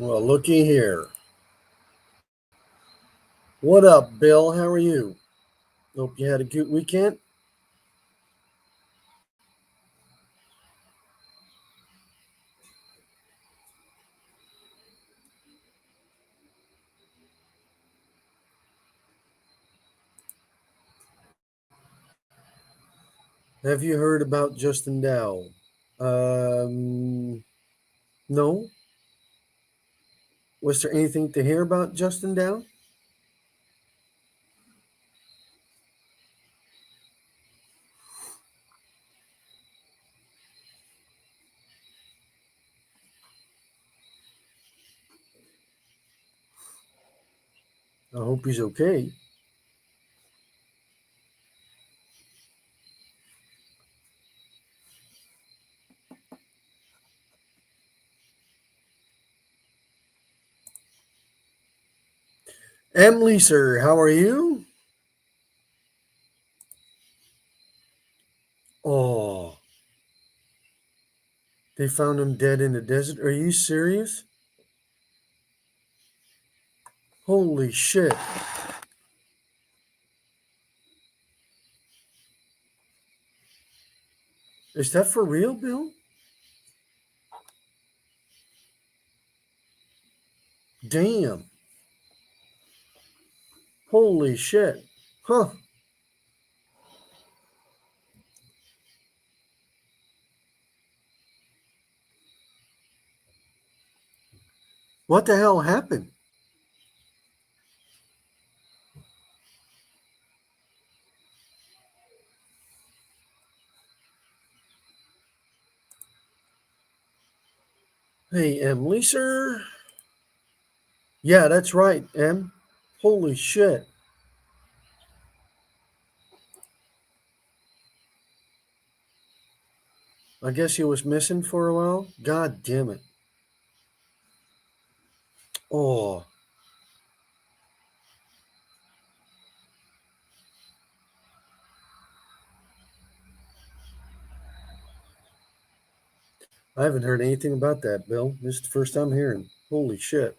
Well, looky here. What up, Bill? How are you? Hope you had a good weekend. Have you heard about Justin Dow? No. Was there anything to hear about Justin Dow? I hope he's okay. Emily, sir, how are you? Oh, they found him dead in the desert. Are you serious? Holy shit. Is that for real, Bill? Damn. Holy shit. Huh. What the hell happened? Hey, Emily, sir. Yeah, that's right, Em. Holy shit. I guess he was missing for a while. God damn it. Oh, I haven't heard anything about that, Bill. This is the first I'm hearing. Holy shit.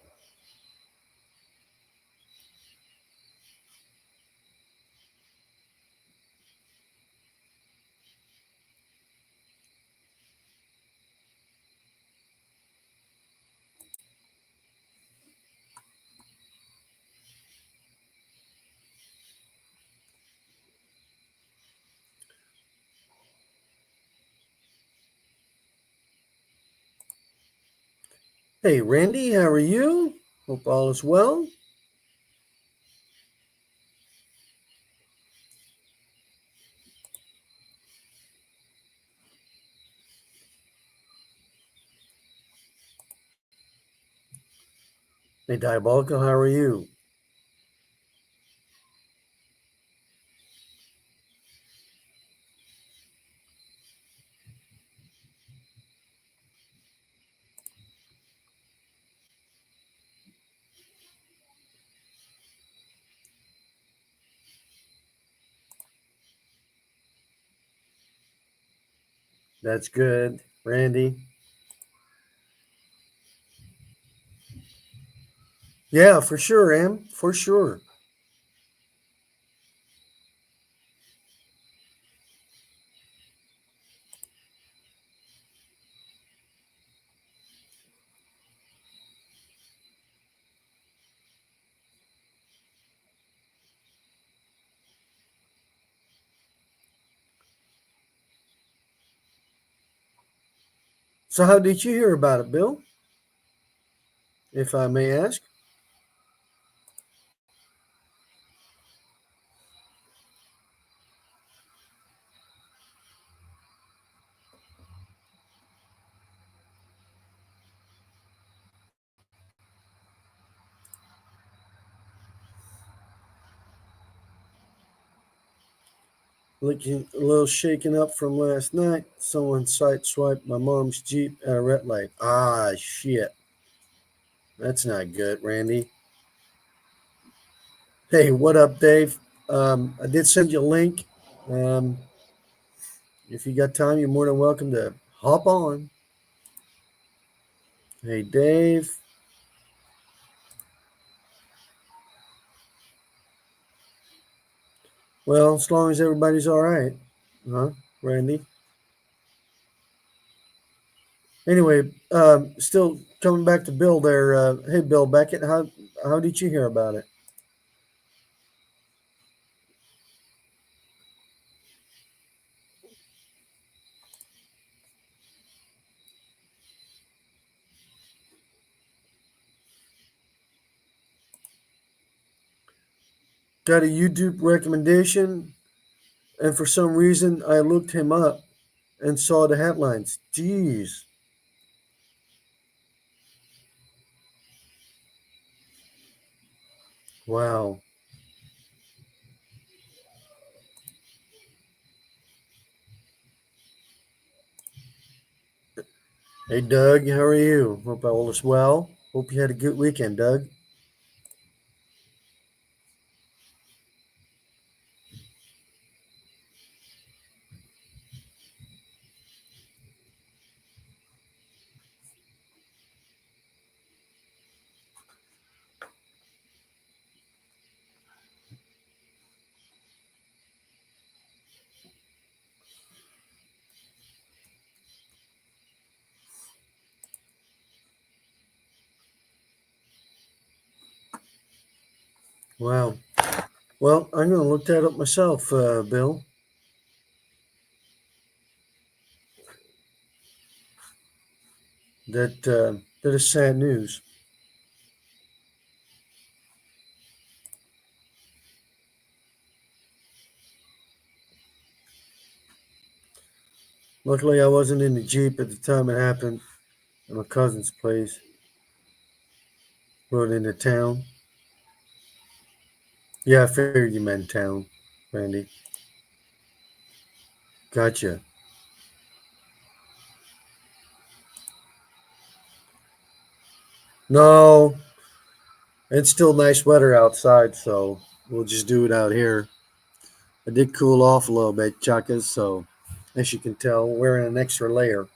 Hey, Randy, how are you? Hope all is well. Hey, Diabolical, how are you? That's good. Randy? Yeah, for sure, Em. For sure. So, how did you hear about it, Bill? If I may ask? Looking a little shaken up from last night. Someone sideswiped my mom's Jeep at a red light. Ah, shit. That's not good, Randy. Hey, what up, Dave? I did send you a link. Um, if you got time, you're more than welcome to hop on. Hey, Dave. Well, as long as everybody's all right, huh, Randy? Anyway, still coming back to Bill there. Hey, Bill Beckett, how did you hear about it? Got a YouTube recommendation, and for some reason I looked him up and saw the headlines. Jeez, wow. Hey, Doug, how are you? Hope all is well. Hope you had a good weekend, Doug. Wow. Well, I'm going to look that up myself, Bill. That is sad news. Luckily, I wasn't in the Jeep at the time it happened at my cousin's place. Rode into town. Yeah, I figured you meant town, Randy. Gotcha. No, it's still nice weather outside, so we'll just do it out here. I did cool off a little bit, chuckas, so as you can tell, wearing an extra layer.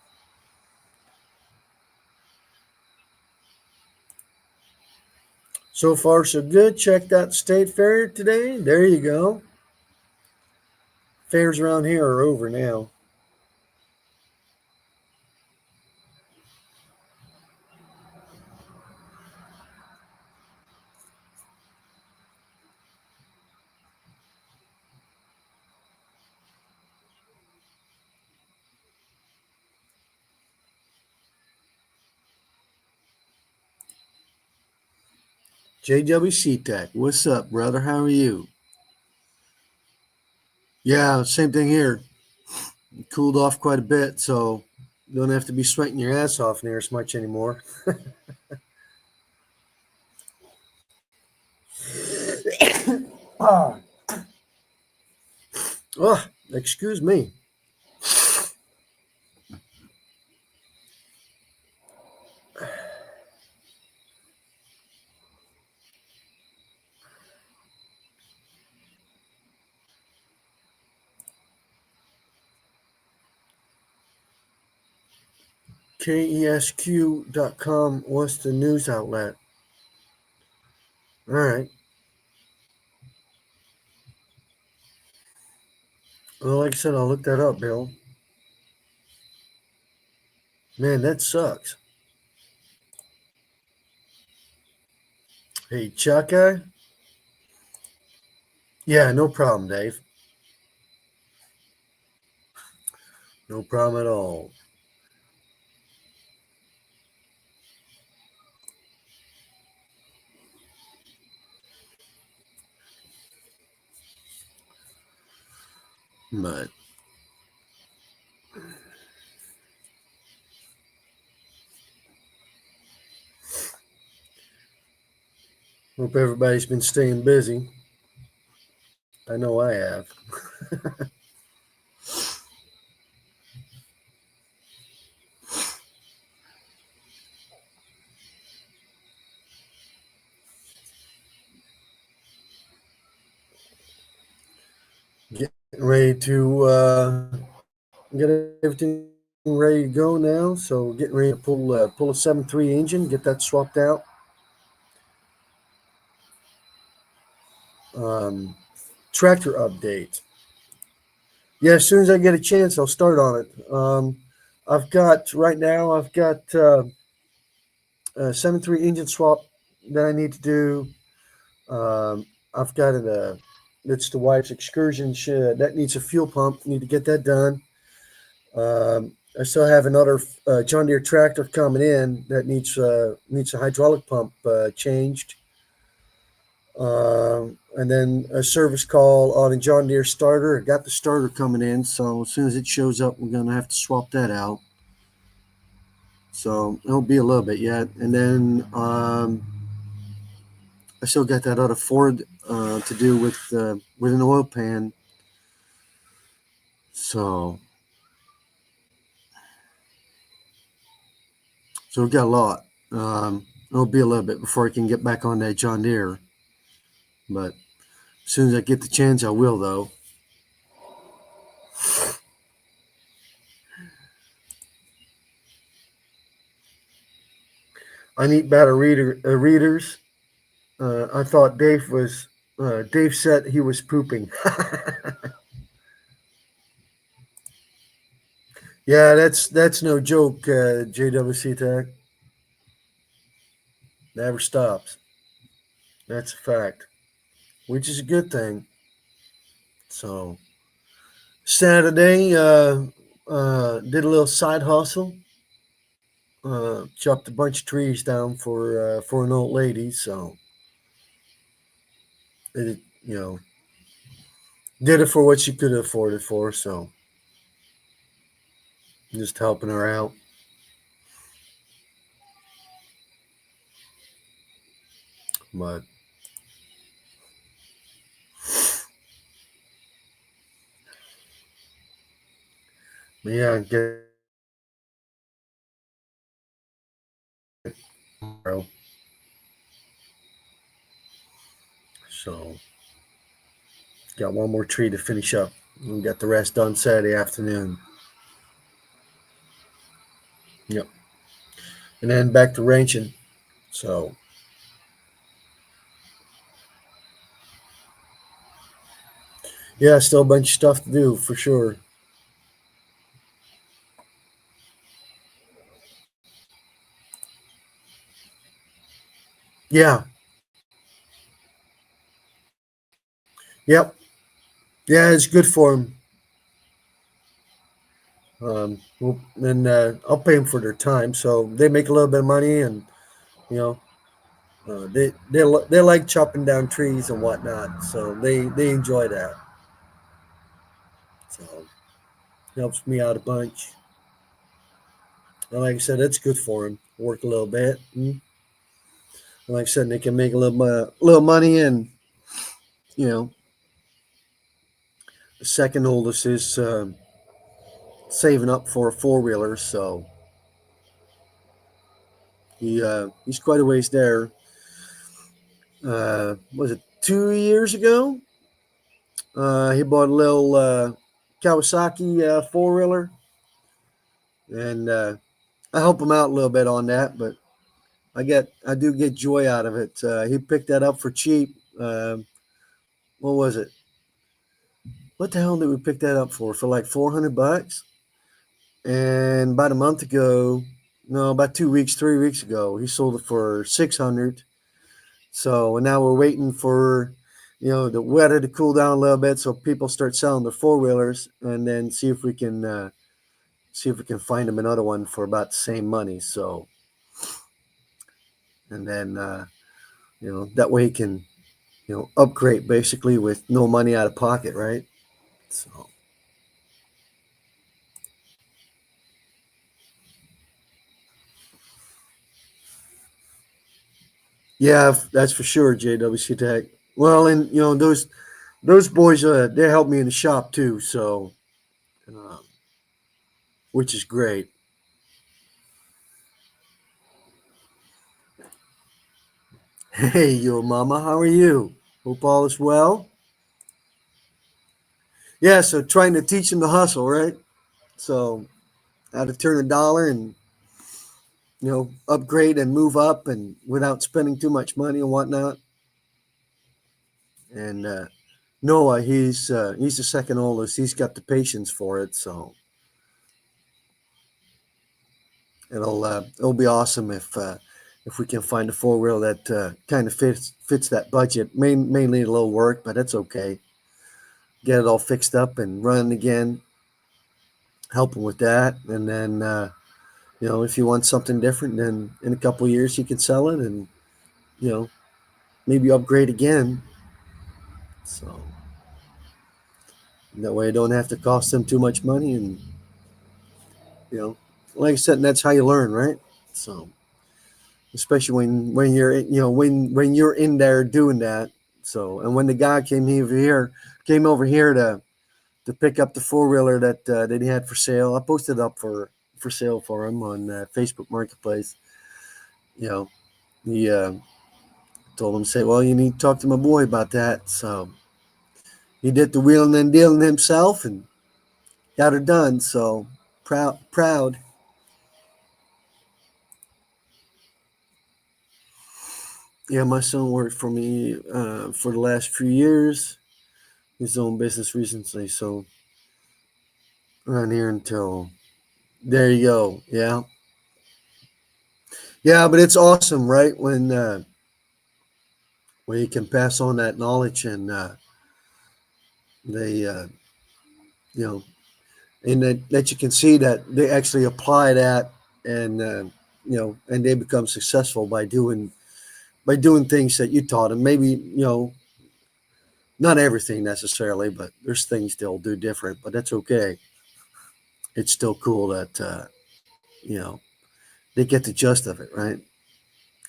So far, so good. Checked out State Fair today. There you go. Fairs around here are over now. JWC Tech, what's up, brother? How are you? Yeah, same thing here. Cooled off quite a bit, so you don't have to be sweating your ass off near as much anymore. Ah, oh, excuse me. KESQ.com. What's the news outlet? All right. Well, like I said, I'll look that up, Bill. Man, that sucks. Hey, Chaka. Yeah, no problem, Dave. No problem at all. But hope everybody's been staying busy. I know I have. Getting ready to get everything ready to go now. So getting ready to pull a 7.3 engine, get that swapped out. Um, tractor update. Yeah, as soon as I get a chance, I'll start on it. I've got right now. I've got a 7.3 engine swap that I need to do. I've got it. It's the wife's excursion shed that needs a fuel pump. Need to get that done. I still have another John Deere tractor coming in that needs a hydraulic pump changed. And then a service call on a John Deere starter. I got the starter coming in, so as soon as it shows up, we're gonna have to swap that out. So it'll be a little bit yet, and then I still got that other Ford to do with an oil pan. So we've got a lot. It'll be a little bit before I can get back on that John Deere, but as soon as I get the chance, I will though. I need better readers. I thought Dave said he was pooping. Yeah, that's no joke, JWC Tech. Never stops. That's a fact, which is a good thing. So Saturday, did a little side hustle. Chopped a bunch of trees down for an old lady. So it, did it for what she could afford it for. So just helping her out. But yeah, get tomorrow. So got one more tree to finish up. And got the rest done Saturday afternoon. Yep. And then back to ranching. So yeah, still a bunch of stuff to do for sure. Yeah. Yep. Yeah, it's good for them. Well, and I'll pay them for their time, so they make a little bit of money, and you know, they like chopping down trees and whatnot, so they enjoy that. So it helps me out a bunch. And like I said, it's good for them. Work a little bit, and like I said, they can make a little money, and you know, the second oldest is saving up for a 4 wheeler, so he's quite a ways there. Was it 2 years ago? He bought a little Kawasaki 4 wheeler, and I help him out a little bit on that, but I do get joy out of it. He picked that up for cheap. What was it? What the hell did we pick that up for? For like $400? And about a month ago, no, about 2 weeks, 3 weeks ago, he sold it for 600. So now we're waiting for the weather to cool down a little bit, so people start selling their 4 wheelers, and then see if we can find him another one for about the same money. So, and then that way he can upgrade basically with no money out of pocket, right? So yeah, that's for sure, JWC Tech. Well, and those boys they help me in the shop too, so uh, which is great. Hey, yo, mama, how are you? Hope all is well. Yeah, so trying to teach them the hustle, right? So how to turn a dollar and upgrade and move up and without spending too much money and whatnot. And Noah, he's the second oldest. He's got the patience for it, so it'll be awesome if we can find a four wheel that kind of fits that budget. Mainly a little work, but that's okay. Get it all fixed up and running again. Help him with that, and then if you want something different, then in a couple of years you can sell it, and you know maybe upgrade again. So that way, it don't have to cost them too much money, and you know, like I said, that's how you learn, right? So especially when you're when you're in there doing that. So and when the guy came over here to pick up the four wheeler that he had for sale, I posted up for sale for him on Facebook Marketplace. You know, he told him to say, well, you need to talk to my boy about that. So he did the wheeling and dealing himself and got her done. So proud. Yeah, my son worked for me for the last few years. His own business recently, so around here until there you go. Yeah, yeah, but it's awesome, right? When you can pass on that knowledge and they you know and that you can see that they actually apply that and and they become successful by doing things that you taught them. Maybe not everything necessarily, but there's things they'll do different. But that's okay. It's still cool that you know they get the gist of it, right?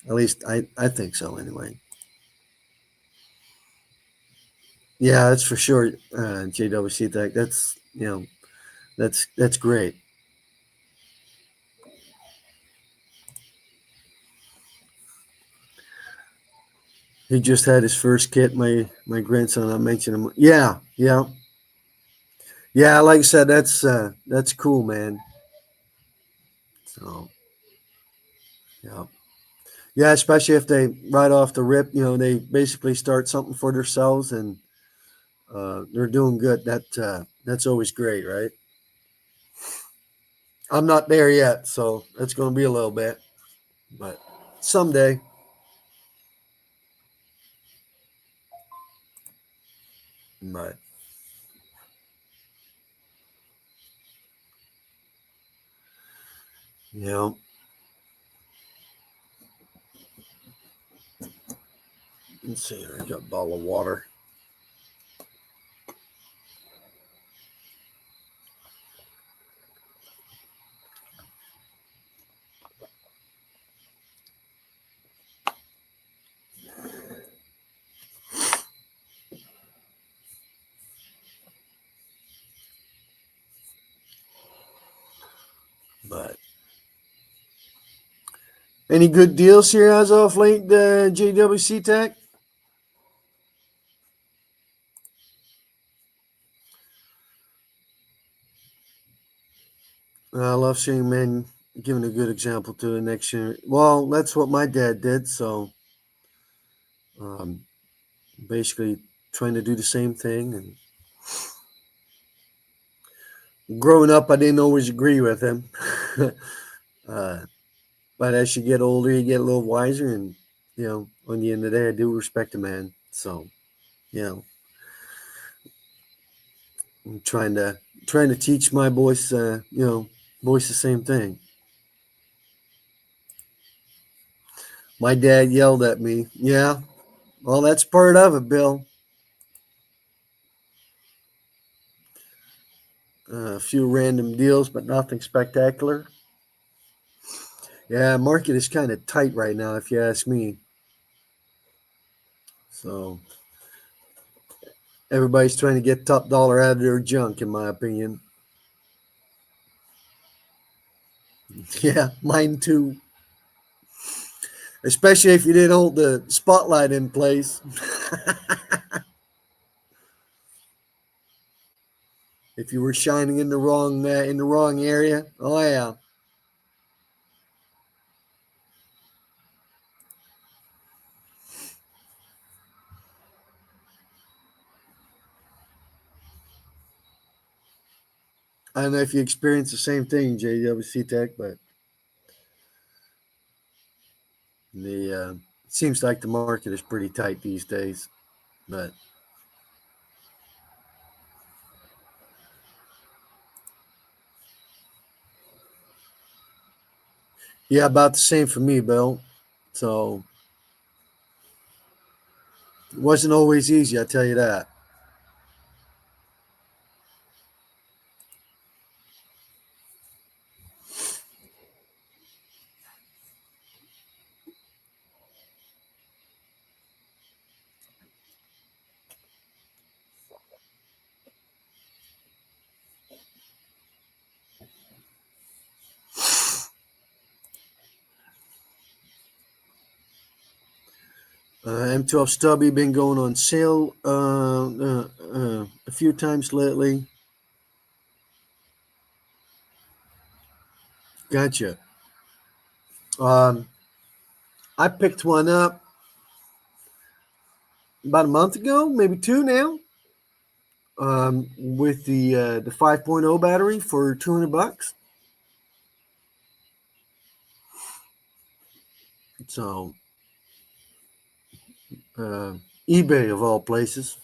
At least I think so anyway. Yeah, that's for sure. JWC Tech. That's that's great. He just had his first kid. My grandson. I mentioned him. Yeah, yeah, yeah. Like I said, that's cool, man. So yeah, yeah. Especially if they right off the rip, they basically start something for themselves and they're doing good. That's always great, right? I'm not there yet, so it's going to be a little bit, but someday. But you know, let's see. I got a bottle of water. But any good deals here as of late, JWC Tech? I love seeing men giving a good example to the next year. Well, that's what my dad did. So um, basically, trying to do the same thing. And growing up, I didn't always agree with him. uh, but as you get older, you get a little wiser. And, on the end of the day, I do respect a man. So, you know, I'm trying to teach my boys, boys the same thing. My dad yelled at me. Yeah, well, that's part of it, Bill. A few random deals, but nothing spectacular. Yeah, market is kind of tight right now, if you ask me. So everybody's trying to get top dollar out of their junk, in my opinion. Yeah, mine too. Especially if you didn't hold the spotlight in place. If you were shining in the wrong area. Oh yeah. I don't know if you experience the same thing, JWC Tech, but it seems like the market is pretty tight these days. But yeah, about the same for me, Bill. So it wasn't always easy, I tell you that. M12 Stubby been going on sale a few times lately. Gotcha. Um, I picked one up about a month ago, maybe two now, with the 5.0 battery for $200. So uh, eBay of all places.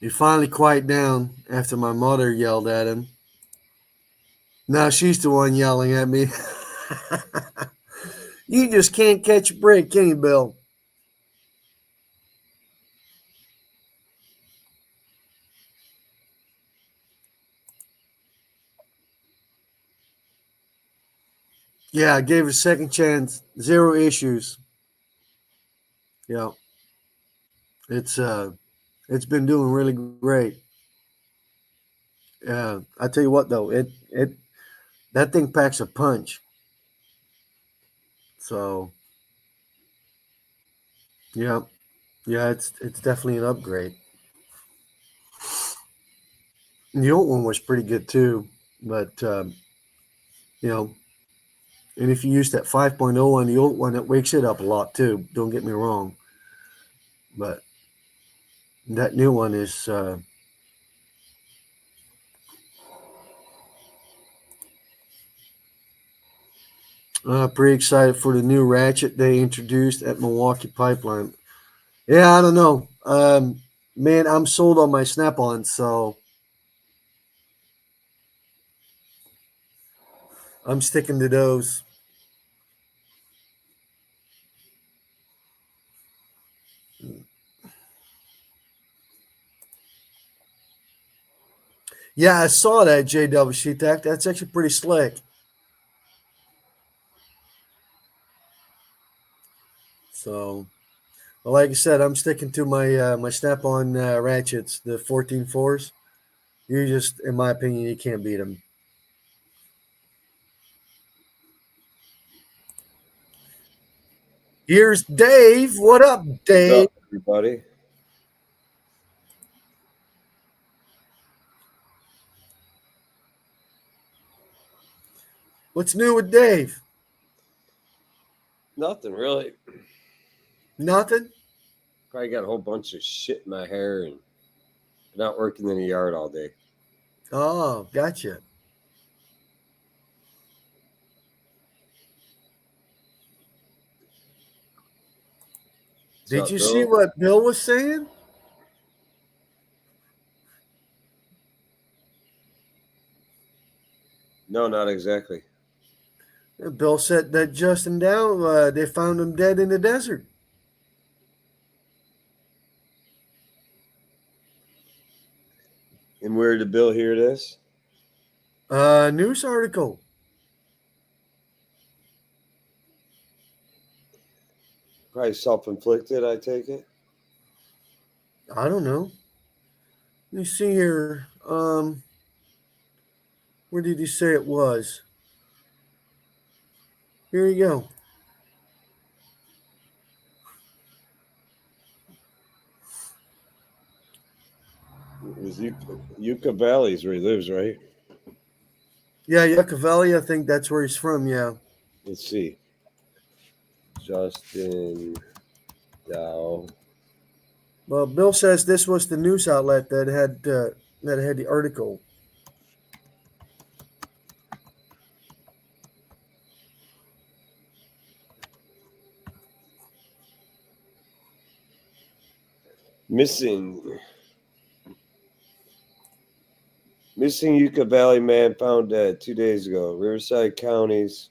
He finally quieted down after my mother yelled at him. Now she's the one yelling at me. You just can't catch a break, can you, Bill? Yeah, I gave it a second chance. Zero issues. Yeah, it's uh, it's been doing really great. I tell you what though, it that thing packs a punch. So yeah, yeah, it's definitely an upgrade. The old one was pretty good too, but you know, and if you use that 5.0 on the old one, it wakes it up a lot too. Don't get me wrong, but that new one is pretty excited for the new ratchet they introduced at Milwaukee Pipeline. Yeah, I don't know. Man, I'm sold on my Snap-on, so I'm sticking to those. Yeah, I saw that JWC Tech. That's actually pretty slick. So, well, like I said, I'm sticking to my Snap-on ratchets, the 14.4s. You just, in my opinion, you can't beat them. Here's Dave. What up, What's Dave? up, everybody? What's new with Dave? Nothing really. Nothing. Probably got a whole bunch of shit in my hair and not working in the yard all day. Oh, gotcha. What's Did up, you see Bill? what Bill was saying? No, not exactly. Bill said that Justin Dow, they found him dead in the desert. And where did Bill hear this? News article. Probably self-inflicted, I take it. I don't know. Let me see here. Where did he say it was? Here you go. It was Yucca Valley's where he lives, right? Yeah, Yucca Valley. I think that's where he's from. Yeah. Let's see. Justin Dow Well, Bill says this was the news outlet that had the article. Missing. Missing Yucca Valley man found dead 2 days ago. Riverside counties.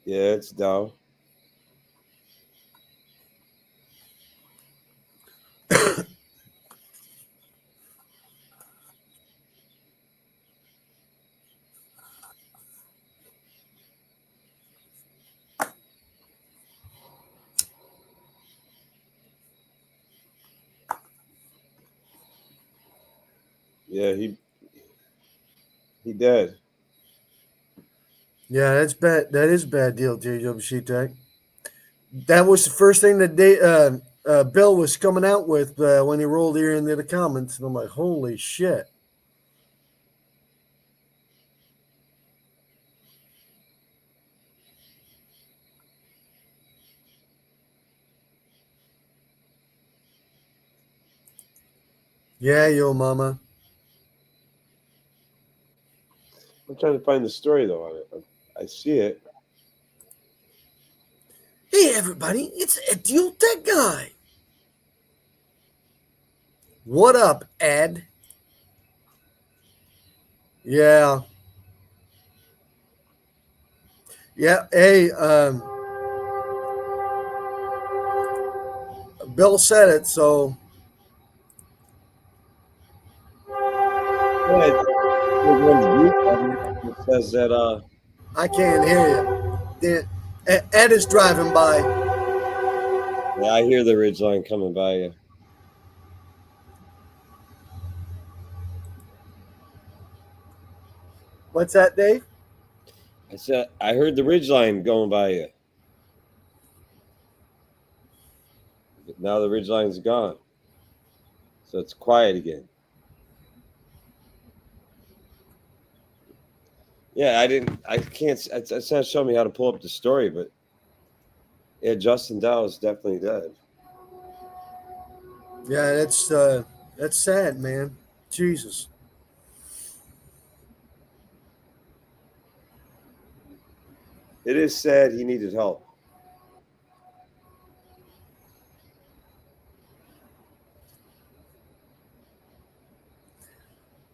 Yeah, it's Dow. Yeah, he dead. Yeah, that's bad. That is a bad deal, JWC Tech. That was the first thing that Bill was coming out with when he rolled here into the comments, and I'm like, holy shit. Yeah, yo, mama. I'm trying to find the story though on it. I see it. Hey, everybody, it's Ed Tech Guy. What up, Ed? Yeah. Yeah, hey, Bill said it, so Yeah, it says that I can't hear you. Ed is driving by. yeah, I hear the ridgeline coming by you. What's that, Dave? I said I heard the ridgeline going by you. But now the ridgeline's gone. So it's quiet again. Yeah, I can't, it's not showing me how to pull up the story, but yeah, Justin Dow is definitely dead. Yeah, that's sad, man. Jesus. It is sad he needed help.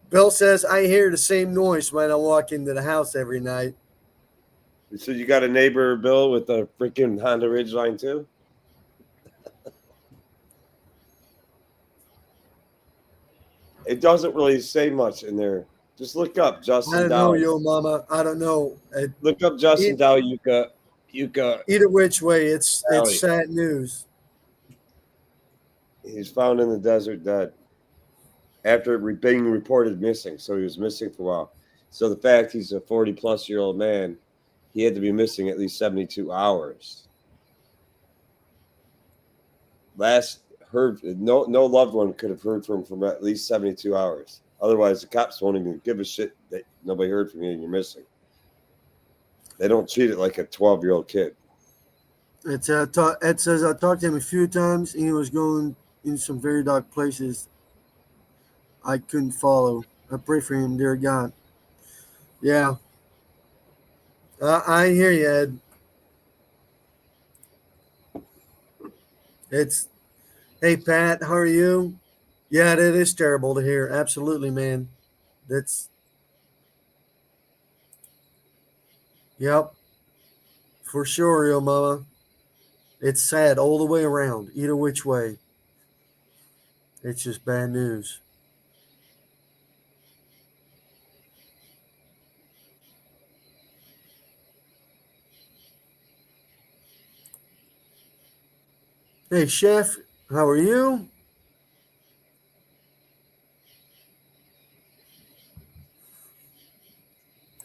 Bill says I hear the same noise when I walk into the house every night. So you got a neighbor, Bill, with a freaking Honda Ridgeline too? It doesn't really say much in there. Just look up I Justin don't know, Dow. yo, mama. I don't know. Look up Justin E- Dow Yucca Either which way, it's Valley. sad news. He's found in the desert dead after being reported missing. So he was missing for a while. So the fact he's a 40-plus-year-old man, he had to be missing at least 72 hours. Last heard, no loved one could have heard from him for at least 72 hours. Otherwise, the cops won't even give a shit that nobody heard from you and you're missing. They don't treat it like a 12-year-old kid. Ed says I talked to him a few times, and he was going in some very dark places I couldn't follow. I pray for him, dear God. Yeah, I hear you, Ed. It's hey Pat, how are you? Yeah, that is terrible to hear. Absolutely, man. That's yep, for sure, yo mama. It's sad all the way around, either which way. It's just bad news. Hey chef, how are you?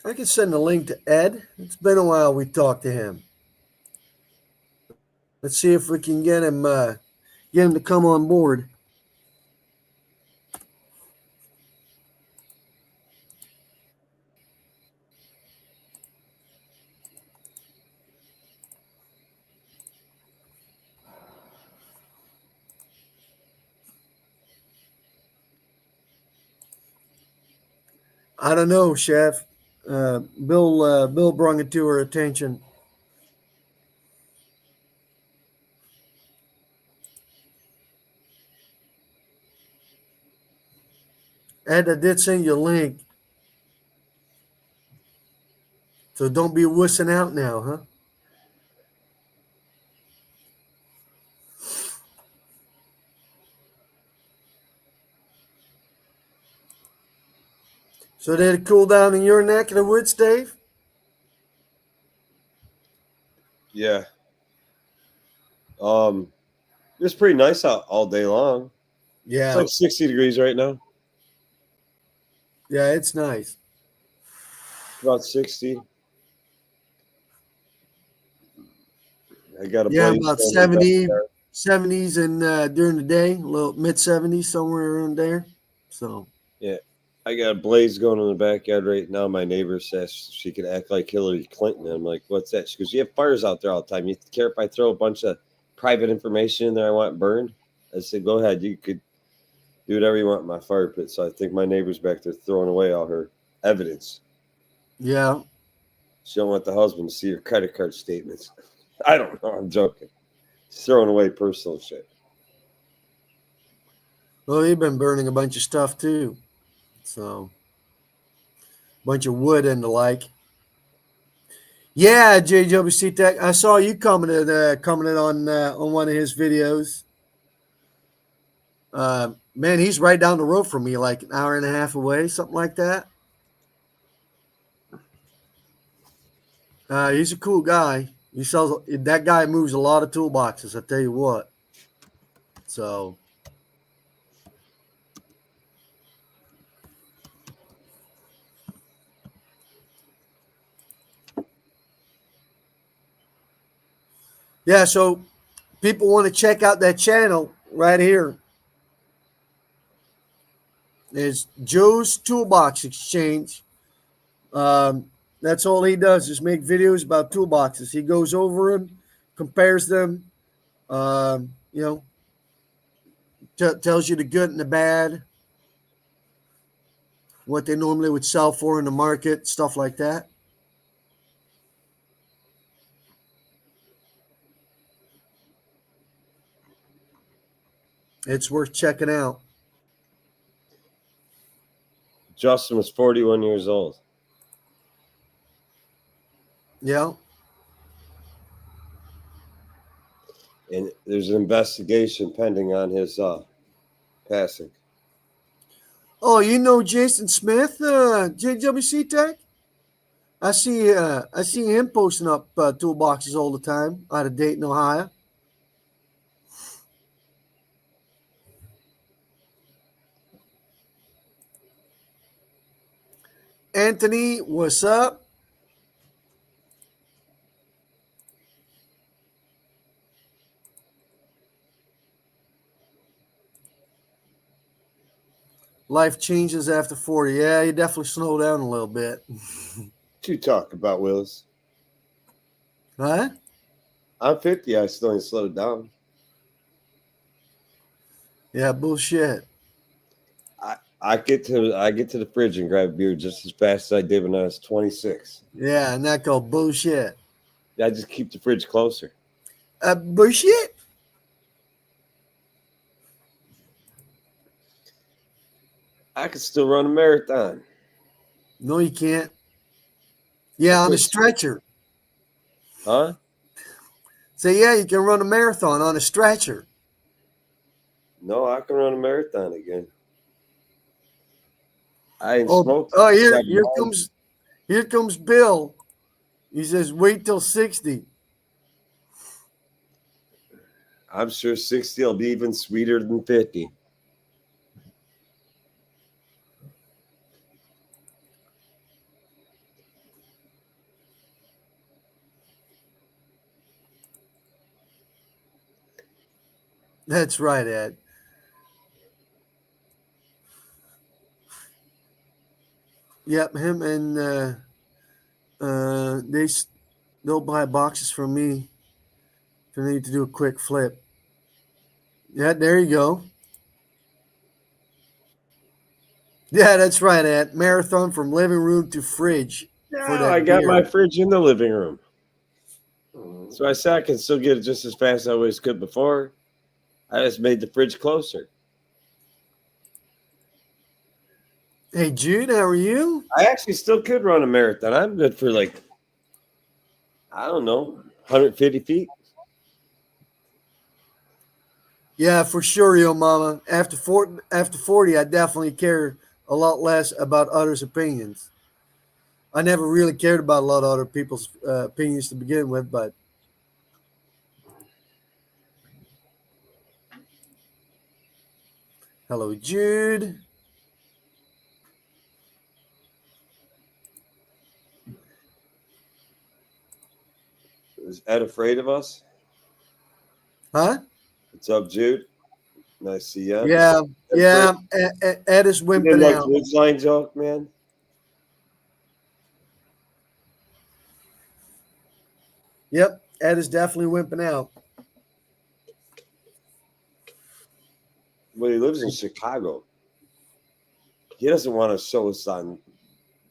I can send a link to Ed. It's been a while we talked to him. Let's see if we can get him to come on board. I don't know, Chef. Bill brought it to her attention. Ed, I did send you a link, so don't be wussing out now, huh? So did it cool down in your neck of the woods, Dave? Yeah. It's pretty nice out all day long. It's Yeah, like 60 degrees right now. yeah, it's nice. About 60. I got a Yeah, blaze about going in the 70, backyard. 70s and during the day, a little mid 70s, somewhere around there. So, Yeah. I got a blaze going in the backyard right now. My neighbor says she could act like Hillary Clinton. I'm like, what's that? She goes, you have fires out there all the time. You care if I throw a bunch of private information in there I want burned? I said, go ahead. You could do whatever you want in my fire pit. So I think my neighbor's back there throwing away all her evidence. yeah. She don't want the husband to see her credit card statements. I don't know. I'm joking. She's throwing away personal shit. Well, you've been burning a bunch of stuff too. So, bunch of wood and the like. Yeah, JWC Tech. I saw you commented on one of his videos. Man, he's right down the road from me, like an hour and a half away, something like that. He's a cool guy. He sells that guy moves a lot of toolboxes. I tell you what. So yeah, so people want to check out that channel right here. Is Joe's Toolbox Exchange. That's all he does is make videos about toolboxes. He goes over them, compares them, you know, tells you the good and the bad, what they normally would sell for in the market, stuff like that. It's worth checking out. Justin was 41 years old. Yeah. And there's an investigation pending on his passing. Oh, you know Jason Smith, JWC Tech? I see him posting up toolboxes all the time out of Dayton, Ohio. Anthony, what's up? Life changes after 40. Yeah, you definitely slow down a little bit. What you talk about, Willis? Huh? I'm 50. I still ain't slowed down. Yeah, bullshit. I get to the fridge and grab a beer just as fast as I did when I was 26. Yeah, and that called bullshit. I just keep the fridge closer. Bullshit? I could still run a marathon. No, you can't. I Yeah, on a quit. stretcher. Huh? Say, yeah, you can run a marathon on a stretcher. No, I can run a marathon again. I ain't Oh, smoked oh, in 7 months. here comes Bill. He says, wait till 60. I'm sure 60 will be even sweeter than 50. That's right, Ed. Yep, him and they'll buy boxes from me if they need to do a quick flip. Yeah, there you go. Yeah, that's right, Ed. Marathon from living room to fridge for No, I that got beer. my fridge in the living room. So I said I can still get it just as fast as I always could before. I just made the fridge closer. Hey, Jude, how are you? I actually still could run a marathon. I'm good for like, I don't know, 150 feet. Yeah, for sure, yo mama. After 40, I definitely care a lot less about others' opinions. I never really cared about a lot of other people's opinions to begin with, but hello, Jude. Is Ed afraid of us? Huh? What's up, Jude? Nice to see you. Yeah, Ed afraid? yeah. Ed is You didn't wimping like out. the ridgeline joke, man? Yep, Ed is definitely wimping out. But he lives in Chicago. He doesn't want to show us on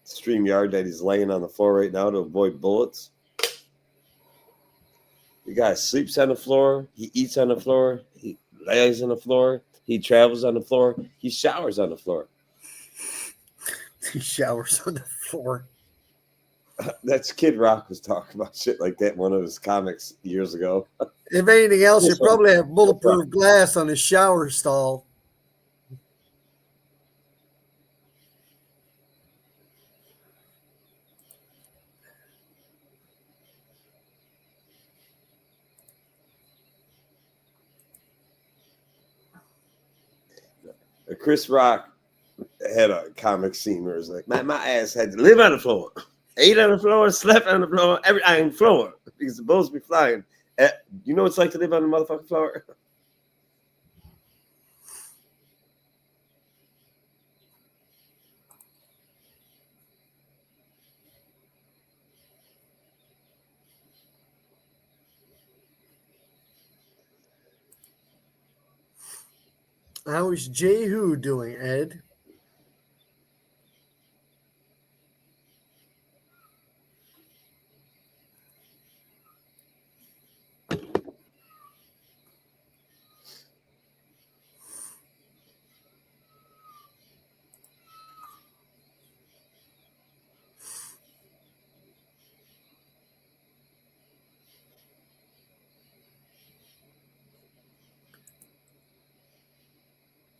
StreamYard that he's laying on the floor right now to avoid bullets. The guy sleeps on the floor. He eats on the floor. He lays on the floor. He travels on the floor. He showers on the floor. He showers on the floor. That's Kid Rock was talking about shit like that in one of his comics years ago. If anything else, you This one, probably have no problem. bulletproof glass on his shower stall. Chris Rock had a comic scene where it's like, my ass had to live on the floor. Ate on the floor, slept on the floor, everything on the floor because the bulls be flying. You know what it's like to live on the motherfucking floor? How is Jehu doing, Ed?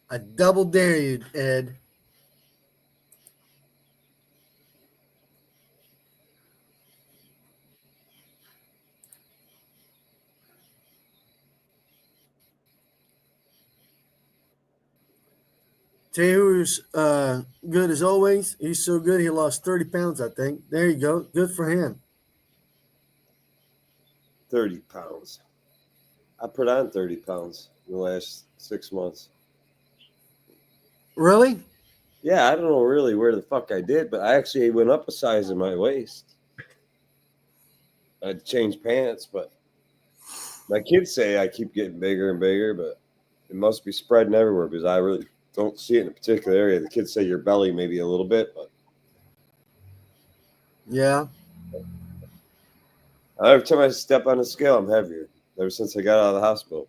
I double dare you, Ed. Jehu's good as always. He's so good he lost 30 pounds, I think. There you go. Good for him. 30 pounds. I put on 30 pounds in the last 6 months. Really? Yeah, I don't know really where the fuck I did, but I actually went up a size in my waist. I changed pants, but my kids say I keep getting bigger and bigger, but it must be spreading everywhere because I really don't see it in a particular area. The kids say your belly maybe a little bit, but Yeah. every time I step on the scale, I'm heavier ever since I got out of the hospital,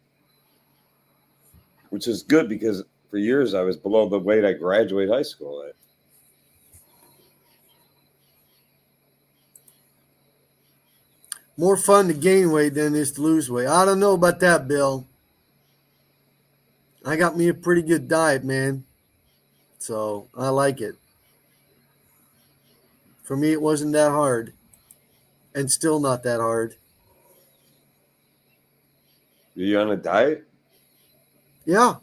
which is good because for years I was below the weight I graduated high school at. More fun to gain weight than it is to lose weight. I don't know about that, Bill. I got me a pretty good diet, man. So I like it. For me, it wasn't that hard. And still not that hard. Are you on a diet? Yeah.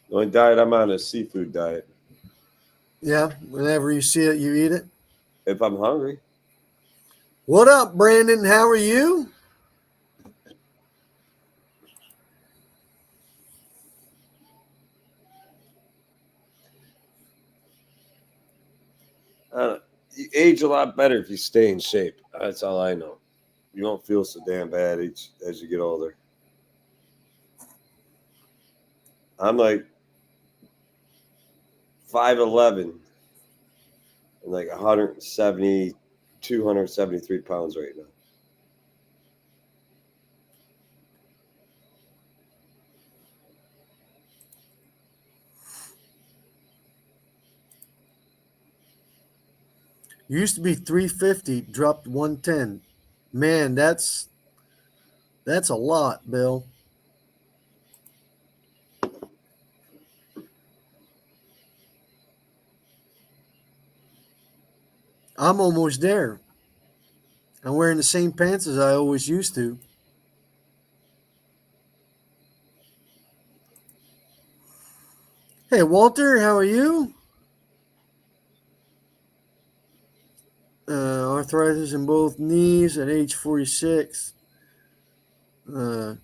The only diet I'm on is seafood diet. Yeah. Whenever you see it, you eat it. If I'm hungry. What up, Brandon? How are you? You age a lot better if you stay in shape. That's all I know. You won't feel so damn bad as you get older. I'm like 5'11" and like 273 pounds right now. You used to be 350, dropped 110. Man, that's a lot, Bill. I'm almost there. I'm wearing the same pants as I always used to. Hey, Walter, how are you? Arthritis in both knees at age 46. Uh,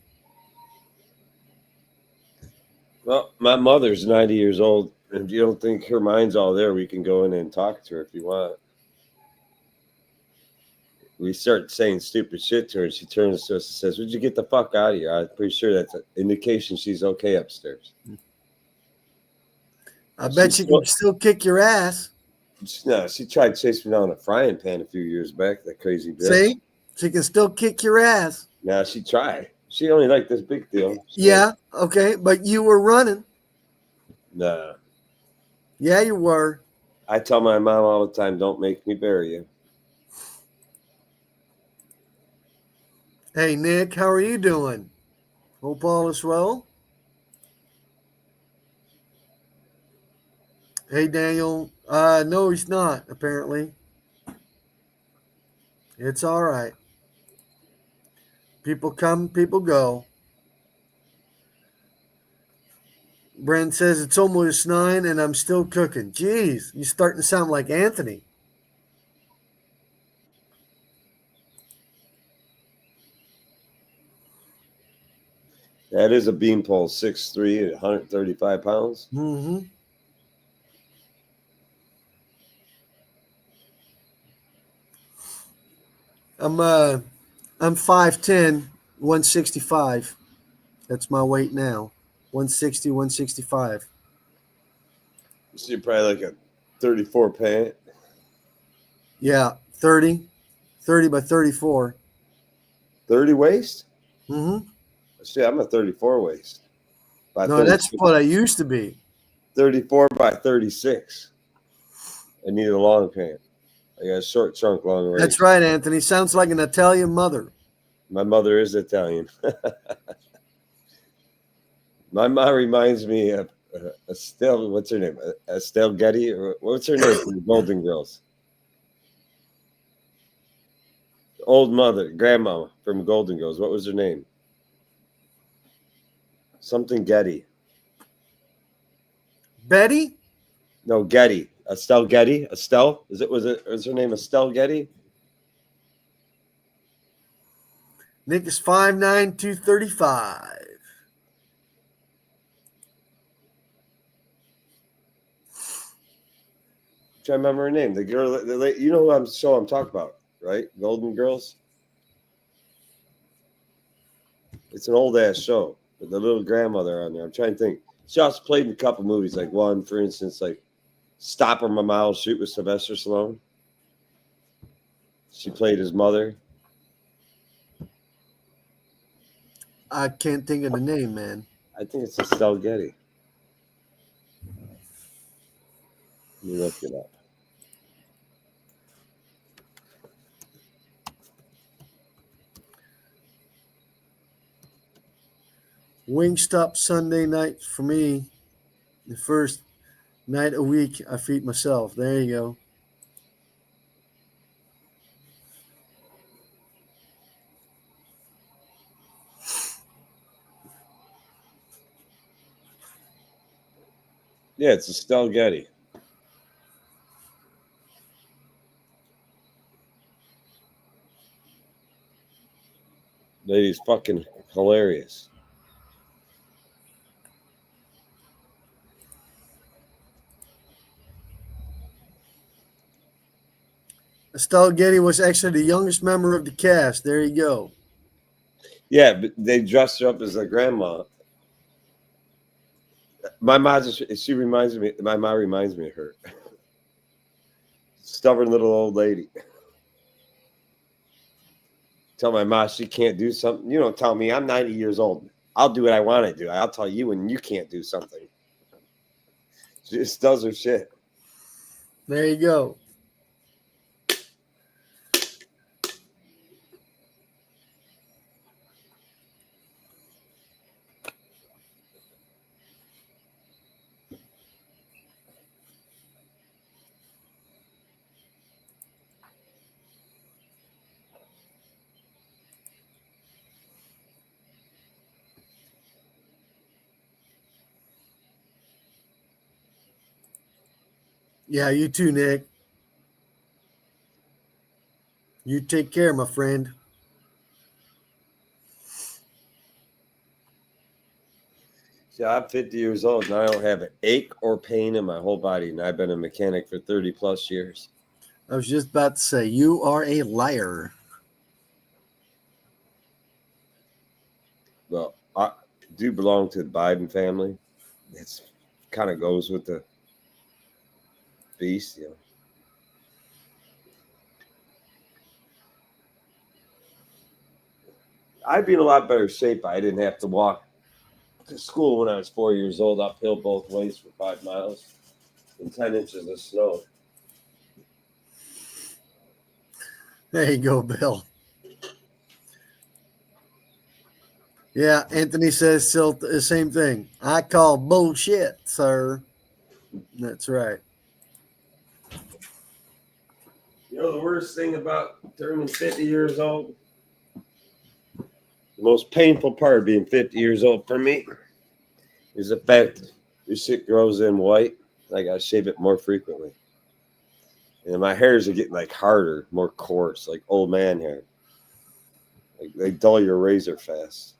Well, my mother's 90 years old, and if you don't think her mind's all there, we can go in and talk to her if you want. We start saying stupid shit to her, and she turns to us and says, "Would you get the fuck out of here?" I'm pretty sure that's an indication she's okay upstairs. I bet she can still kick your ass. No, she tried chasing me down a frying pan a few years back, that crazy bitch. See? She can still kick your ass. Now she tried. She only liked this big deal. Yeah, okay, but you were running. Nah. Yeah, you were. I tell my mom all the time, don't make me bury you. Hey, Nick, how are you doing? Hope all is well. Hey, Daniel. No, he's not, apparently. It's all right. People come, people go. Brent says it's almost 9 and I'm still cooking. Jeez, you're starting to sound like Anthony. That is a beanpole, 6'3", 135 pounds. Mm-hmm. I'm 5'10", 165. That's my weight now. 160, 165. So you're probably like a 34 pant. Yeah, 30 by 34. 30 waist? Mm-hmm. See, I'm a 34 waist. No, that's what I used to be. 34 by 36. I need a long pant. I got a short trunk, long waist. That's right, Anthony. Sounds like an Italian mother. My mother is Italian. My mom reminds me of Estelle. What's her name? Estelle Getty? What's her name from the Golden Girls? Old mother, grandma from Golden Girls. What was her name? Something Getty. Betty? No, Getty. Estelle Getty. Estelle? Was her name Estelle Getty? Nick is 5'9", 235. I'm trying to remember her name. The girl, you know who I'm talking about, right? Golden Girls. It's an old ass show with the little grandmother on there. I'm trying to think. She also played in a couple movies, like one, for instance, like Stop or My Mile Shoot with Sylvester Stallone. She played his mother. I can't think of the name, man. I think it's Estelle Getty. Let me look it up. Wingstop Sunday night for me. The first night a week I feed myself. There you go. Yeah, it's Estelle Getty. Lady's fucking hilarious. Estelle Getty was actually the youngest member of the cast. There you go. Yeah, but they dressed her up as a grandma. My mom reminds me of her. Stubborn little old lady. Tell my mom she can't do something. You don't tell me. I'm 90 years old. I'll do what I want to do. I'll tell you when you can't do something. She just does her shit. There you go. Yeah, you too, Nick. You take care, my friend. See, I'm 50 years old and I don't have an ache or pain in my whole body. And I've been a mechanic for 30 plus years. I was just about to say, you are a liar. Well, I do belong to the Biden family. It's kind of goes with the beast, you know. I'd be in a lot better shape. I didn't have to walk to school when I was 4 years old, uphill both ways for 5 miles and 10 inches of snow. There you go, Bill. Yeah, Anthony says still the same thing. I call bullshit, sir. That's right. You know the worst thing about turning 50 years old? The most painful part of being 50 years old for me is the fact this shit grows in white. I gotta shave it more frequently. And my hairs are getting like harder, more coarse, like old man hair. Like they dull your razor fast.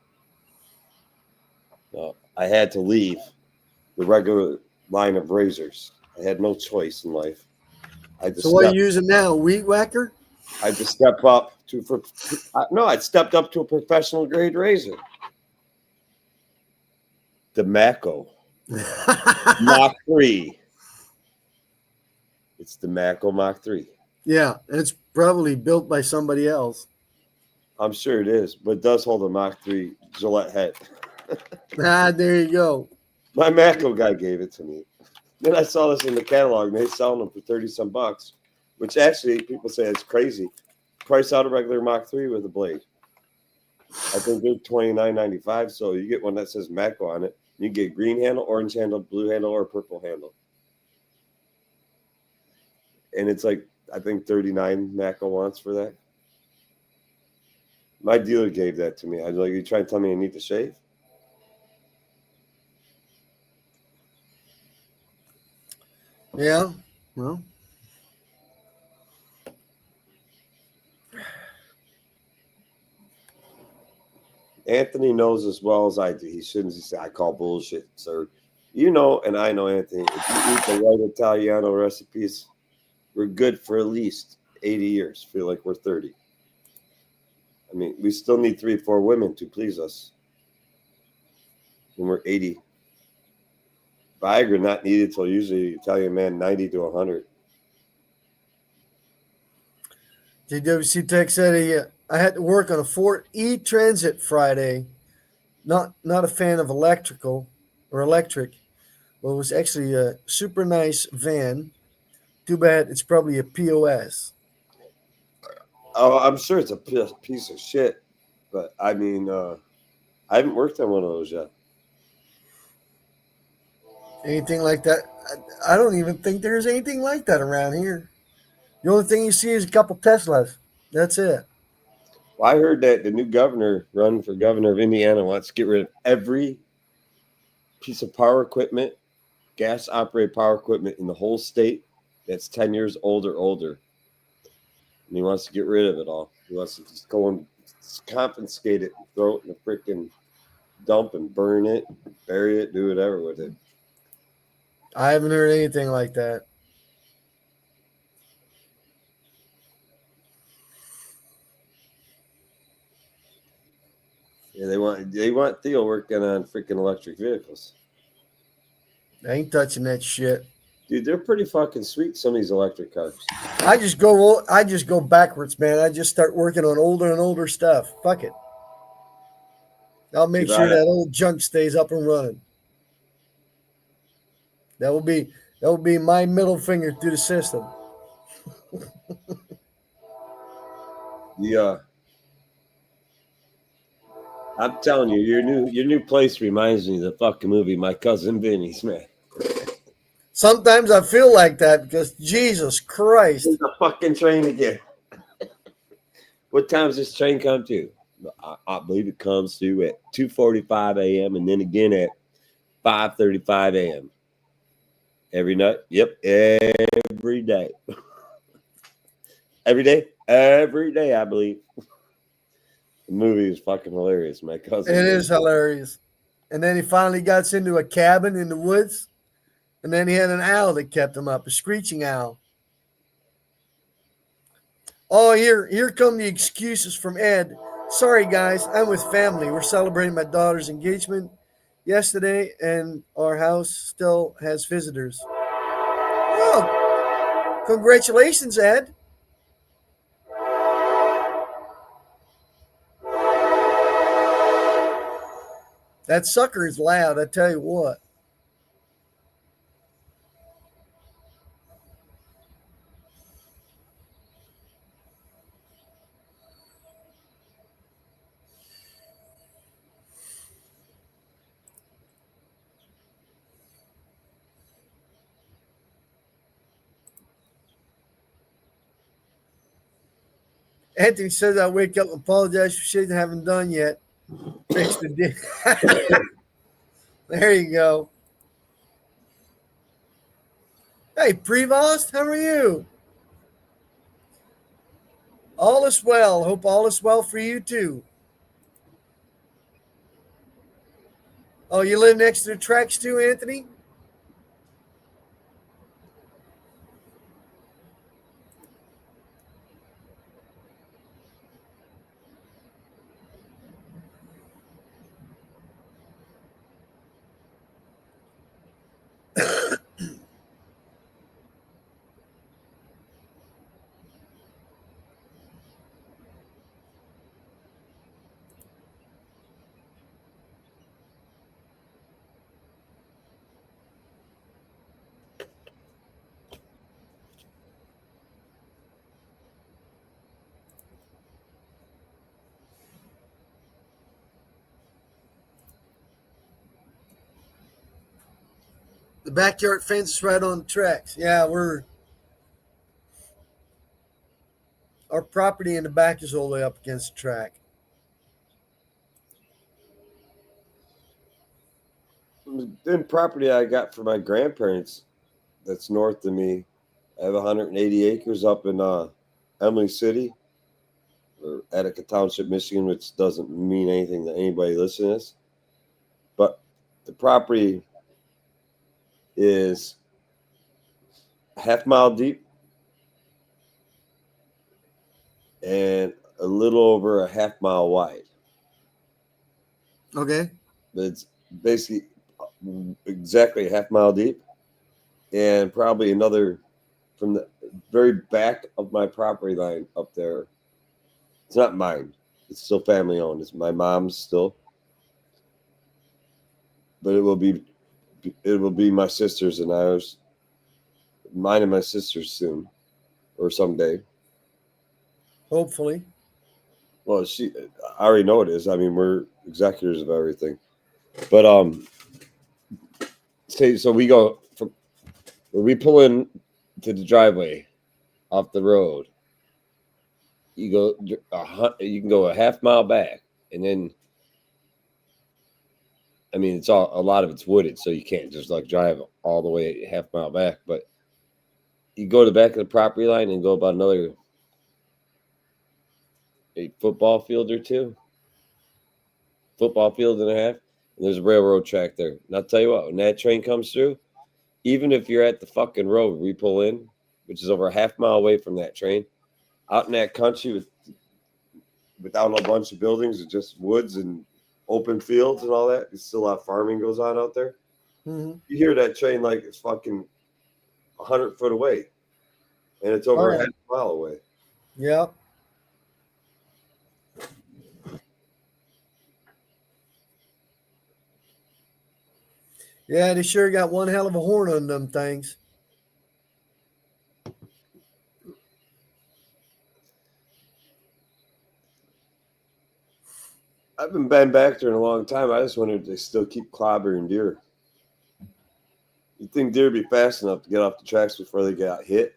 I had to leave the regular line of razors. I had no choice in life. So what are you using now? Weed whacker? I had to step up to I stepped up to a professional grade razor. The Mako Mach 3. It's the Mako Mach 3. Yeah, it's probably built by somebody else. I'm sure it is, but it does hold a Mach 3 Gillette head. There you go. My Mako guy gave it to me. Then I saw this in the catalog, and they selling them for 30 some bucks, which actually people say it's crazy. Price out a regular Mach 3 with a blade. I think they're $29.95. So you get one that says Mako on it. You get green handle, orange handle, blue handle, or purple handle. And it's like, I think 39 Mako wants for that. My dealer gave that to me. I was like, you trying to tell me I need to shave? Yeah, well. Anthony knows as well as I do. He shouldn't say, I call bullshit, sir. You know, and I know, Anthony, if you eat the right Italiano recipes, we're good for at least 80 years. Feel like we're 30. I mean, we still need 3 or 4 women to please us when we're 80. Viagra not needed till usually Italian man 90 to 100. JWC Tech said I had to work on a Ford E-Transit Friday. Not a fan of electrical or electric. Well, it was actually a super nice van. Too bad it's probably a POS. Oh, I'm sure it's a piece of shit, but I mean, I haven't worked on one of those yet. Anything like that? I don't even think there's anything like that around here. The only thing you see is a couple Teslas. That's it. Well, I heard that the new governor run for governor of Indiana wants to get rid of every piece of power equipment, gas operated power equipment in the whole state that's 10 years old or older. And he wants to get rid of it all. He wants to just go and confiscate it, throw it in the freaking dump and burn it, bury it, do whatever with it. I haven't heard anything like that. Yeah, they want Theo working on freaking electric vehicles. I ain't touching that shit. Dude, they're pretty fucking sweet, some of these electric cars. I just go backwards, man. I just start working on older and older stuff. Fuck it. I'll make Dude, sure that old junk stays up and running. That will be my middle finger to the system. Yeah. I'm telling you, your new place reminds me of the fucking movie My Cousin Vinny's, man. Sometimes I feel like that because Jesus Christ. There's a fucking train again. What time does this train come to? I believe it comes through at 2:45 a.m. and then again at 5:35 a.m. Every night. Yep, every day. Every day, I believe. The movie is fucking hilarious. My cousin. It is hilarious. And then he finally got into a cabin in the woods. And then he had an owl that kept him up, a screeching owl. Oh, here come the excuses from Ed. Sorry, guys, I'm with family. We're celebrating my daughter's engagement yesterday, and our house still has visitors. Oh, congratulations, Ed. That sucker is loud, I tell you what. Anthony says I wake up and apologize for shit I haven't done yet. Fix the dick. There you go. Hey, Prevost, how are you? All is well. Hope all is well for you too. Oh, you live next to the tracks too, Anthony? The backyard fence is right on the tracks. Yeah, our property in the back is all the way up against the track. Then property I got for my grandparents that's north of me. I have 180 acres up in Emily City or Attica Township, Michigan, which doesn't mean anything to anybody listening to this. But the property is half-mile deep and a little over a half-mile wide. Okay. But it's basically exactly a half-mile deep and probably another from the very back of my property line up there. It's not mine. It's still family owned. It's my mom's still. But it will be my sister's and ours. Mine and my sister's soon or someday. Hopefully. Well, I already know it is. I mean, we're executors of everything. But so we go from where we pull in to the driveway off the road. You can go a half mile back, and then I mean a lot of it's wooded, so you can't just like drive all the way half mile back. But you go to the back of the property line and go about another a football field or two, football field and a half, and there's a railroad track there. And I'll tell you what, when that train comes through, even if you're at the fucking road we pull in, which is over a half mile away from that train, out in that country without a bunch of buildings, it's just woods and open fields and all that. There's still a lot of farming goes on out there. Mm-hmm. You hear that train like it's fucking 100 foot away, and it's over Oh, half a mile away. yeah. Yeah, they sure got one hell of a horn on them things. I've been back there in a long time. I just wonder if they still keep clobbering deer. You'd think deer would be fast enough to get off the tracks before they got hit.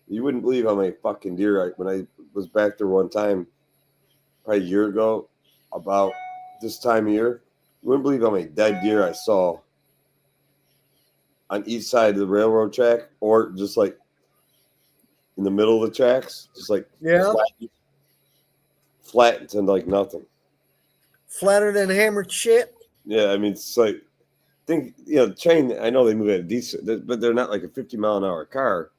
You wouldn't believe how many fucking deer when I was back there one time, probably a year ago, about this time of year. You wouldn't believe how many dead deer I saw on each side of the railroad track, or just like in the middle of the tracks, just like Yeah. flattened to like nothing. Flatter than hammered shit. Yeah, I mean, it's like, think, train, I know they move at a decent, but they're not like a 50-mile-an-hour car.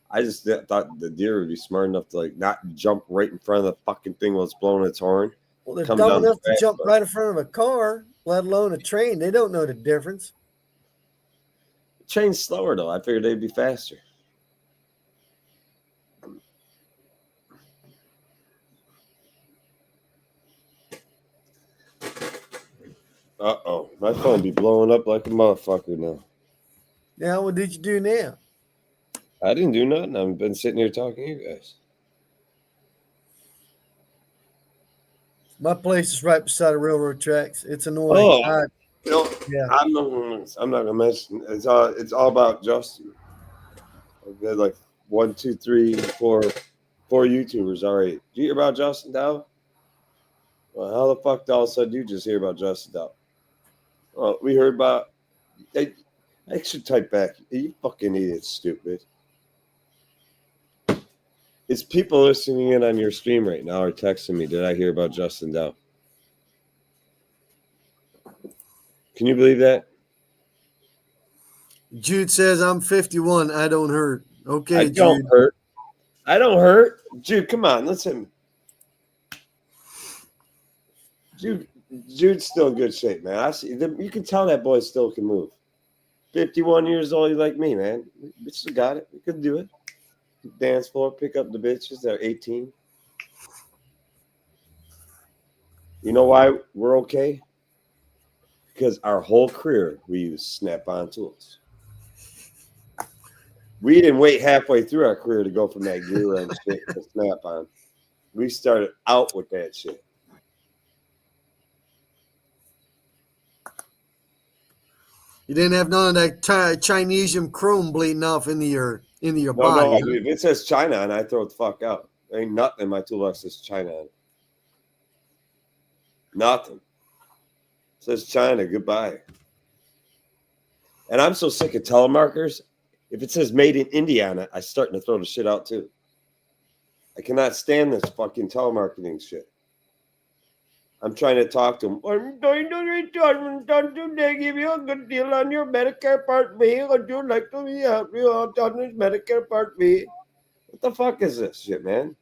I just thought the deer would be smart enough to like not jump right in front of the fucking thing while it's blowing its horn. Well, they're Come dumb down enough to track, jump but right in front of a car, let alone a train. They don't know the difference. the train's slower though. I figured they'd be faster. Uh-oh, my phone be blowing up like a motherfucker now. Now, what did you do now? I didn't do nothing. I've been sitting here talking to you guys. My place is right beside the railroad tracks. It's annoying. Oh, Yeah. I'm not gonna mention. It's all about Justin. I've got like 1, 2, 3, 4 YouTubers. All right, do you hear about Justin Dow? Well, how the fuck all of a sudden you just hear about Justin Dow? Well, we heard about. I should type back. You fucking idiot, stupid. It's people listening in on your stream right now or texting me. Did I hear about Justin Dow? Can you believe that? Jude says, I'm 51. I don't hurt. Okay, I don't Jude. hurt. I don't hurt. Jude, come on, listen. Jude's still in good shape, man. I see. You can tell that boy still can move. 51 years old, like me, man. We still got it. We could do it. Dance floor, pick up the bitches that are 18. You know why we're okay? Because our whole career we use Snap-on tools. We didn't wait halfway through our career to go from that gear and shit to Snap-on. We started out with that shit. You didn't have none of that Chinesium chrome bleeding off into your No, body. no. If it says China and I throw it the fuck out. There ain't nothing in my toolbox that says China on it. Nothing. It says China, goodbye. And I'm so sick of telemarketers. If it says made in India on it, I'm starting to throw the shit out too. I cannot stand this fucking telemarketing shit. I'm trying to talk to them. I'm going to return to give you a good deal on your Medicare Part B. Would you like to be help you out on this Medicare Part B? What the fuck is this shit, man?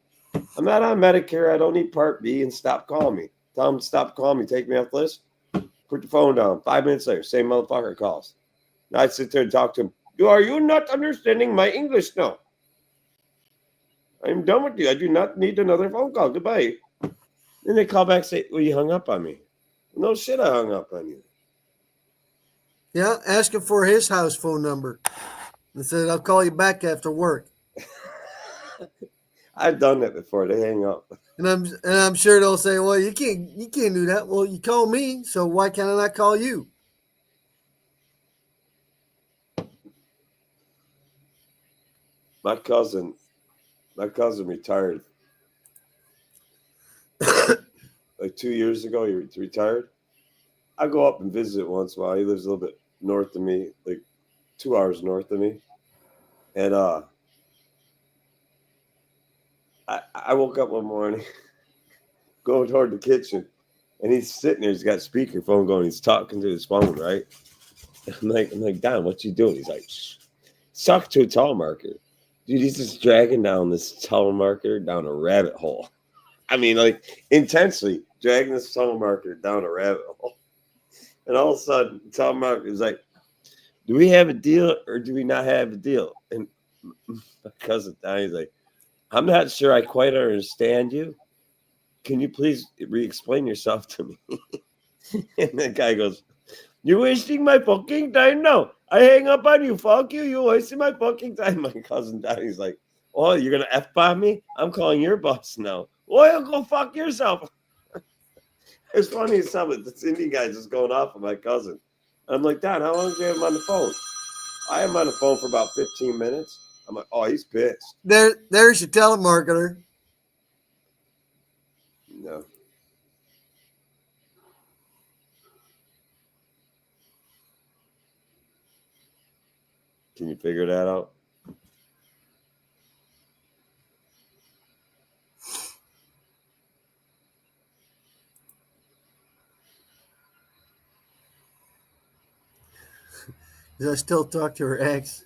I'm not on Medicare. I don't need Part B, and stop calling me. Tell them stop calling me. Take me off the list. Put the phone down. 5 minutes later, same motherfucker calls. Now I sit there and talk to him. Are you not understanding my English now? I'm done with you. I do not need another phone call. Goodbye. Then they call back and say, well, you hung up on me. No shit, I hung up on you. Yeah, ask him for his house phone number. And said, I'll call you back after work. I've done that before. They hang up. And I'm sure they'll say, well, you can't do that. Well, you call me, so why can't I not call you? My cousin retired like 2 years ago. He retired. I go up and visit once in a while. He lives a little bit north of me, like 2 hours north of me. And I woke up one morning, going toward the kitchen, and he's sitting there. He's got speakerphone going. He's talking to his phone, right? I'm like, Don, what you doing? He's like, suck to a telemarketer. Dude, he's just dragging down this telemarketer down a rabbit hole. I mean, like, intensely dragging this telemarketer down a rabbit hole. And all of a sudden, Tom Mark is like, "Do we have a deal or do we not have a deal?" And my cousin Donnie's like, "I'm not sure I quite understand you. Can you please re-explain yourself to me?" And the guy goes, "You're wasting my fucking time now. I hang up on you. Fuck you. You're wasting my fucking time." My cousin Donnie's like, "Oh, you're gonna F-bomb me? I'm calling your boss now." "Well, go fuck yourself." It's funny as something. This Indian guy just going off of my cousin. I'm like, "Don, how long did you have him on the phone?" "I have him on the phone for about 15 minutes. I'm like, "Oh, he's pissed." There's your telemarketer. No. Can you figure that out? I still talk to her ex.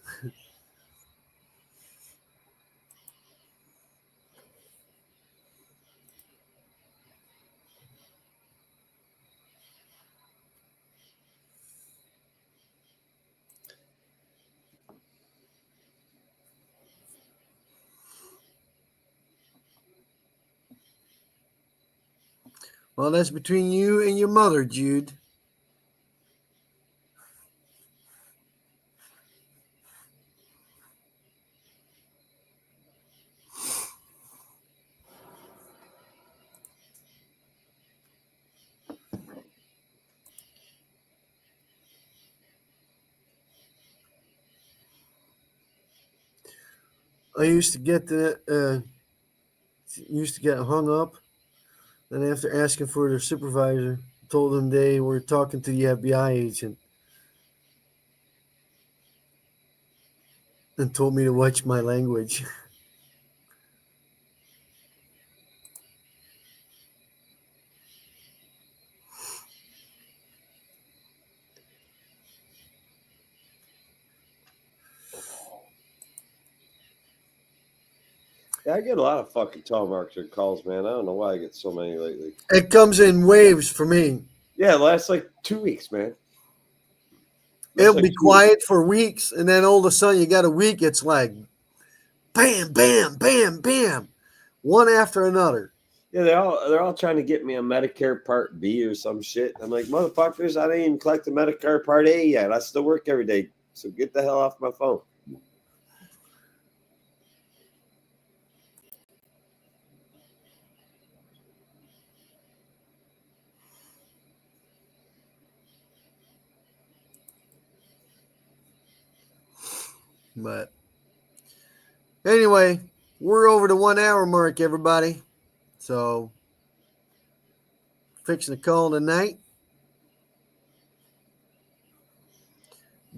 Well, that's between you and your mother, Jude. I used to get hung up, and after asking for their supervisor, told them they were talking to the FBI agent, and told me to watch my language. Yeah, I get a lot of fucking telemarketer calls, man. I don't know why I get so many lately. It comes in waves for me. Yeah, it lasts like 2 weeks, man. It'll Like be quiet for weeks, and then all of a sudden you got a week. It's like, bam, bam, bam, bam, one after another. Yeah, they're all trying to get me a Medicare Part B or some shit. I'm like, motherfuckers, I didn't even collect the Medicare Part A yet. I still work every day, so get the hell off my phone. But anyway, we're over the 1 hour mark, everybody. So, fixing to call tonight.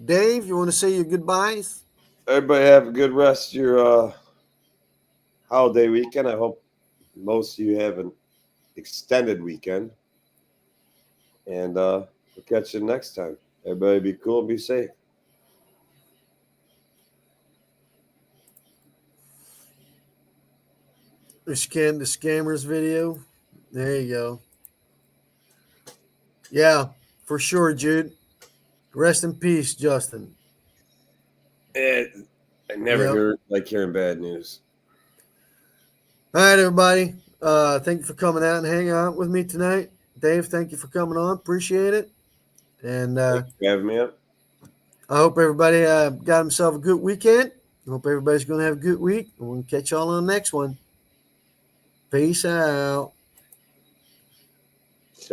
Dave, you want to say your goodbyes? Everybody have a good rest of your holiday weekend. I hope most of you have an extended weekend. And we'll catch you next time. Everybody be cool and be safe. The scammers video. There you go. Yeah, for sure, Jude. Rest in peace, Justin. I never like hearing bad news. All right, everybody. Thank you for coming out and hanging out with me tonight. Dave, thank you for coming on. Appreciate it. And Thanks for having me up. I hope everybody got himself a good weekend. I hope everybody's going to have a good week. And we'll catch y'all on the next one. Peace out.